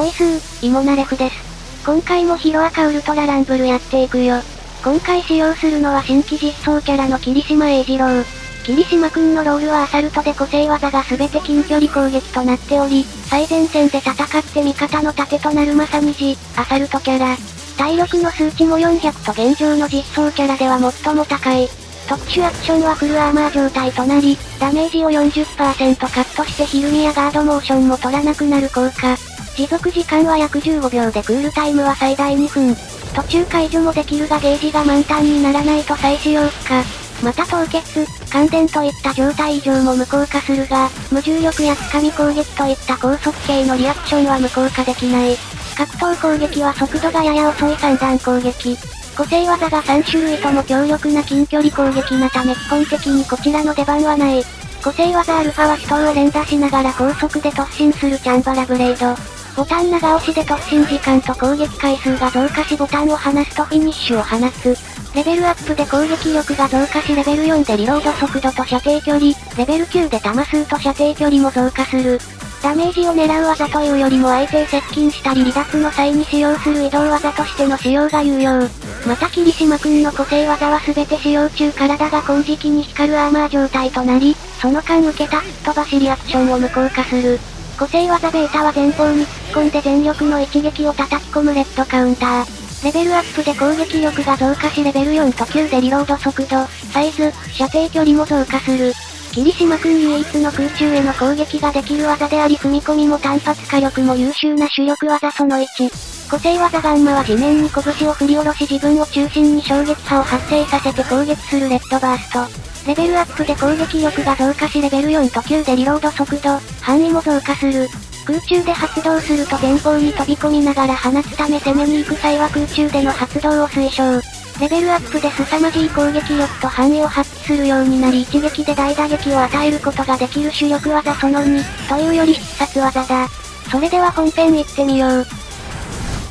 おいすー、イモナレフです。今回もヒロアカウルトラランブルやっていくよ。今回使用するのは新規実装キャラの霧島英二郎。霧島くんのロールはアサルトで個性技が全て近距離攻撃となっており、最前線で戦って味方の盾となるまさにアサルトキャラ。体力の数値も400と現状の実装キャラでは最も高い。特殊アクションはフルアーマー状態となり、ダメージを 40% カットしてヒルミやガードモーションも取らなくなる効果。持続時間は約15秒でクールタイムは最大2分。途中解除もできるがゲージが満タンにならないと再使用不可。また凍結、感電といった状態異常も無効化するが、無重力や掴み攻撃といった高速系のリアクションは無効化できない。格闘攻撃は速度がやや遅い3段攻撃。個性技が3種類とも強力な近距離攻撃なため基本的にこちらの出番はない。個性技アルファは死闘を連打しながら高速で突進するチャンバラブレイド。ボタン長押しで突進時間と攻撃回数が増加しボタンを離すとフィニッシュを放つ。レベルアップで攻撃力が増加しレベル4でリロード速度と射程距離、レベル9で弾数と射程距離も増加する。ダメージを狙う技というよりも相手へ接近したり離脱の際に使用する移動技としての使用が有用。また霧島くんの個性技は全て使用中体が金色に光るアーマー状態となり、その間受けた飛ばしリアクションを無効化する。個性技ベータは前方に突っ込んで全力の一撃を叩き込むレッドカウンター。レベルアップで攻撃力が増加しレベル4と9でリロード速度、サイズ、射程距離も増加する。霧島くん唯一の空中への攻撃ができる技であり踏み込みも単発火力も優秀な主力技その1。個性技ガンマは地面に拳を振り下ろし自分を中心に衝撃波を発生させて攻撃するレッドバースト。レベルアップで攻撃力が増加しレベル4と9でリロード速度、範囲も増加する。空中で発動すると前方に飛び込みながら放つため攻めに行く際は空中での発動を推奨。レベルアップで凄まじい攻撃力と範囲を発揮するようになり一撃で大打撃を与えることができる主力技その2、というより必殺技だ。それでは本編行ってみよう。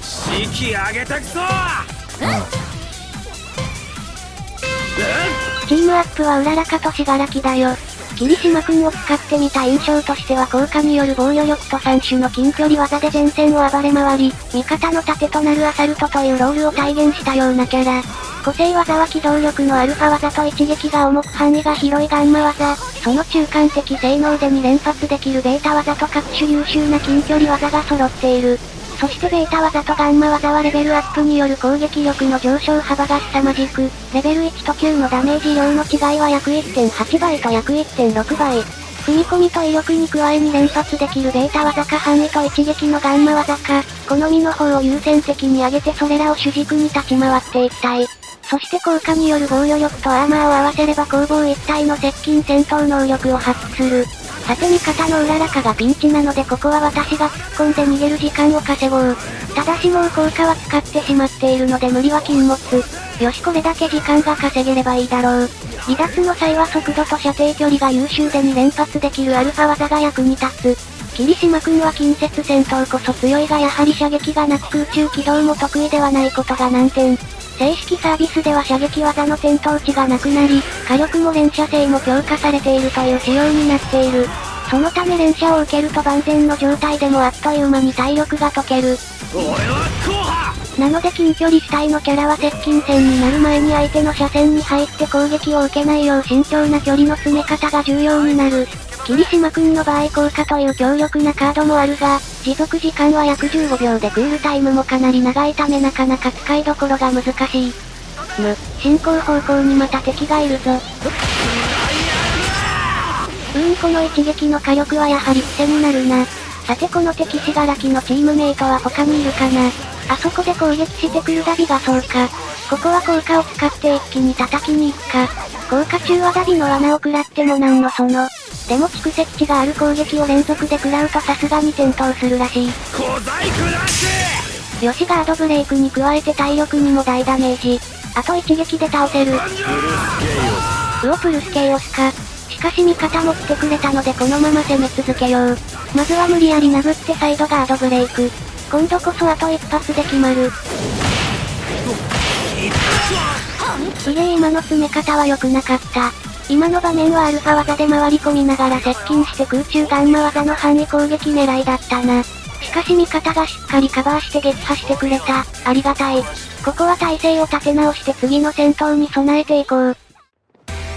士気上げたくそチームアップはうららかとしがらきだよ。霧島くんを使ってみた印象としては効果による防御力と3種の近距離技で前線を暴れ回り、味方の盾となるアサルトというロールを体現したようなキャラ。個性技は機動力のアルファ技と一撃が重く範囲が広いガンマ技、その中間的性能で2連発できるベータ技と各種優秀な近距離技が揃っている。そしてベータ技とガンマ技はレベルアップによる攻撃力の上昇幅が凄まじく、レベル1と9のダメージ量の違いは約 1.8 倍と約 1.6 倍。踏み込みと威力に加え2連発できるベータ技か範囲と一撃のガンマ技か、好みの方を優先的に上げてそれらを主軸に立ち回っていきたい。そして効果による防御力とアーマーを合わせれば攻防一体の接近戦闘能力を発揮する。さて味方のうららかがピンチなのでここは私が突っ込んで逃げる時間を稼ごう。ただしもう効果は使ってしまっているので無理は禁物。よしこれだけ時間が稼げればいいだろう。離脱の際は速度と射程距離が優秀で2連発できるアルファ技が役に立つ。霧島くんは近接戦闘こそ強いがやはり射撃がなく空中機動も得意ではないことが難点。正式サービスでは射撃技の点灯値がなくなり、火力も連射性も強化されているという仕様になっている。そのため連射を受けると万全の状態でもあっという間に体力が解ける。俺は後派なので近距離主体のキャラは接近戦になる前に相手の車線に入って攻撃を受けないよう慎重な距離の詰め方が重要になる。霧島くんの場合効果という強力なカードもあるが、持続時間は約15秒でクールタイムもかなり長いためなかなか使いどころが難しい。進行方向にまた敵がいるぞ。この一撃の火力はやはり癖になるな。さてこの敵しがらきのチームメイトは他にいるかな。あそこで攻撃してくるダビがそうか。ここは効果を使って一気に叩きに行くか。効果中はダビの罠を食らってもなんのその。でも蓄積値がある攻撃を連続で食らうとさすがに転倒するらしい。小細工なしよしガードブレイクに加えて体力にも大ダメージ。あと一撃で倒せる。プルスケイオスか。しかし味方も来てくれたのでこのまま攻め続けよう。まずは無理やり殴ってサイドガードブレイク。今度こそあと一発で決まる。今の詰め方は良くなかった。今の場面はアルファ技で回り込みながら接近して空中ガンマ技の範囲攻撃狙いだったな。ししかし味方がしっかりカバーして撃破してくれた。ありがたい。ここは体勢を立て直して次の戦闘に備えていこう。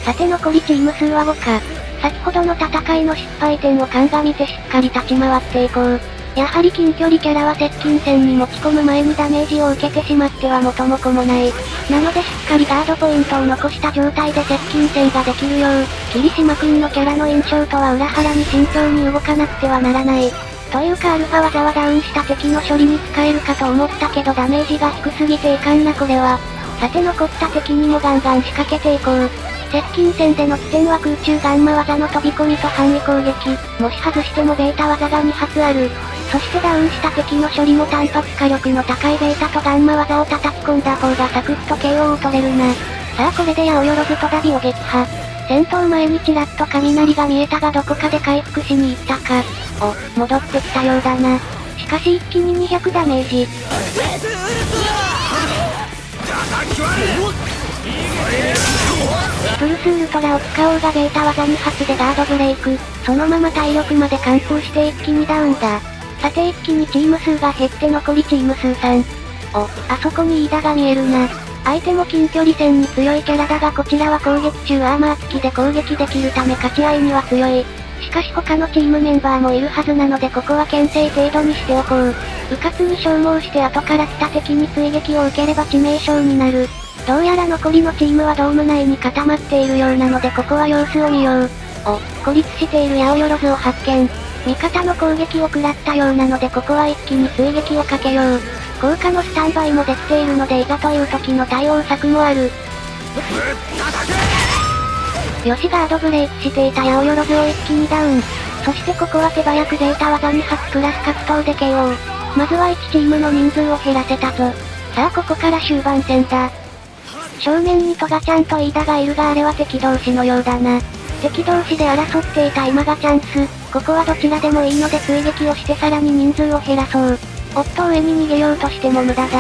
さて残りチーム数は5か。先ほどの戦いの失敗点を鑑みてしっかり立ち回っていこう。やはり近距離キャラは接近戦に持ち込む前にダメージを受けてしまっては元も子もない。なのでしっかりガードポイントを残した状態で接近戦ができるよう、霧島くんのキャラの印象とは裏腹に慎重に動かなくてはならない。というかアルファ技はダウンした敵の処理に使えるかと思ったけどダメージが低すぎていかんなこれは。さて残った敵にもガンガン仕掛けていこう。接近戦での起点は空中ガンマ技の飛び込みと範囲攻撃。もし外してもベータ技が2発ある。そしてダウンした敵の処理も単発火力の高いベータとガンマ技を叩き込んだ方がサクッと KO を取れるな。さあこれで八百万とダビを撃破。戦闘前にちらっと雷が見えたがどこかで回復しに行ったか。お、戻ってきたようだな。しかし一気に200ダメージ。プルスウルトラを使おうがベータ技2発でガードブレイク。そのまま体力まで貫通して一気にダウンだ。さて一気にチーム数が減って残りチーム数3。あそこに飯田が見えるな。相手も近距離戦に強いキャラだがこちらは攻撃中アーマー付きで攻撃できるため勝ち合いには強い。しかし他のチームメンバーもいるはずなのでここは牽制程度にしておこう。迂闊に消耗して後から来た敵に追撃を受ければ致命傷になる。どうやら残りのチームはドーム内に固まっているようなのでここは様子を見よう。孤立している八百万を発見。味方の攻撃を食らったようなのでここは一気に追撃をかけよう。効果のスタンバイもできているのでいざという時の対応策もある。よしガードブレイクしていた八百万を一気にダウン。そしてここは手早くベータ技2発プラス格闘で KO。まずは1チームの人数を減らせたぞ。さあここから終盤戦だ。正面にトガちゃんと飯田がいるがあれは敵同士のようだな。敵同士で争っていた今がチャンス。ここはどちらでもいいので追撃をしてさらに人数を減らそう。上に逃げようとしても無駄だ。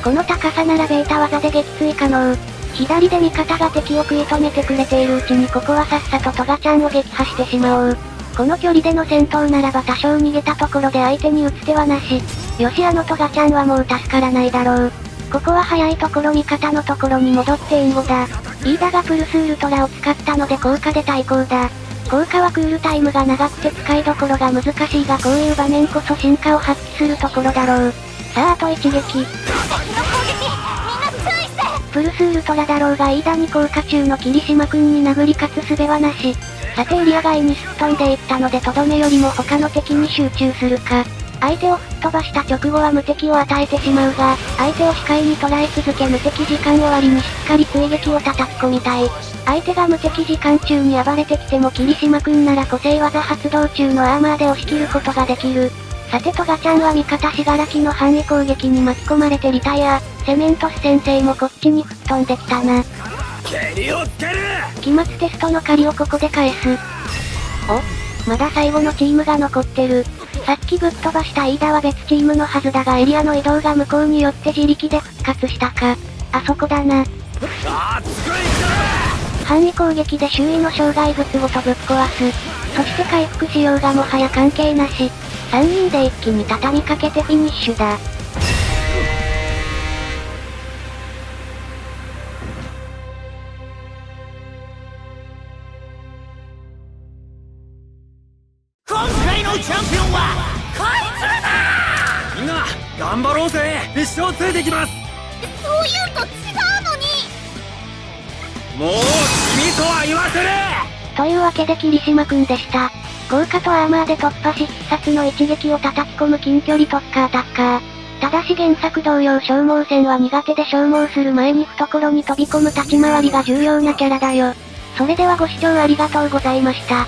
この高さならベータ技で撃墜可能。左で味方が敵を食い止めてくれているうちにここはさっさとトガちゃんを撃破してしまおう。この距離での戦闘ならば多少逃げたところで相手に撃つ手はなし。よしトガちゃんはもう助からないだろう。ここは早いところ味方のところに戻って援護だ。飯田がプルスウルトラを使ったので効果で対抗だ。効果はクールタイムが長くて使いどころが難しいがこういう場面こそ進化を発揮するところだろう。さああと一撃。プルスウルトラだろうが飯田に効果中の霧島くんに殴り勝つ術はなし。さてエリア外にすっ飛んでいったのでとどめよりも他の敵に集中するか。相手を吹っ飛ばした直後は無敵を与えてしまうが、相手を視界に捉え続け無敵時間終わりにしっかり追撃を叩き込みたい。相手が無敵時間中に暴れてきても霧島くんなら個性技発動中のアーマーで押し切ることができる。さてトガちゃんは味方しがらきの範囲攻撃に巻き込まれてリタイア。セメントス先生もこっちに吹っ飛んできたな。蹴りをつける。期末テストの借りをここで返す。まだ最後のチームが残ってる。さっきぶっ飛ばした飯田は別チームのはずだがエリアの移動が向こうによって自力で復活したか。あそこだな。範囲攻撃で周囲の障害物ごとぶっ壊す。そして回復しようがもはや関係なし。3人で一気に畳みかけてフィニッシュだ。今回のチャンピオンはこいつらだ。みんな頑張ろうぜ。一生ついてきます。そう言うと違うのに。もう君とは言わせねえ。というわけで霧島くんでした。効果とアーマーで突破し必殺の一撃を叩き込む近距離特化アタッカー。ただし原作同様消耗戦は苦手で消耗する前に懐に飛び込む立ち回りが重要なキャラだよ。それではご視聴ありがとうございました。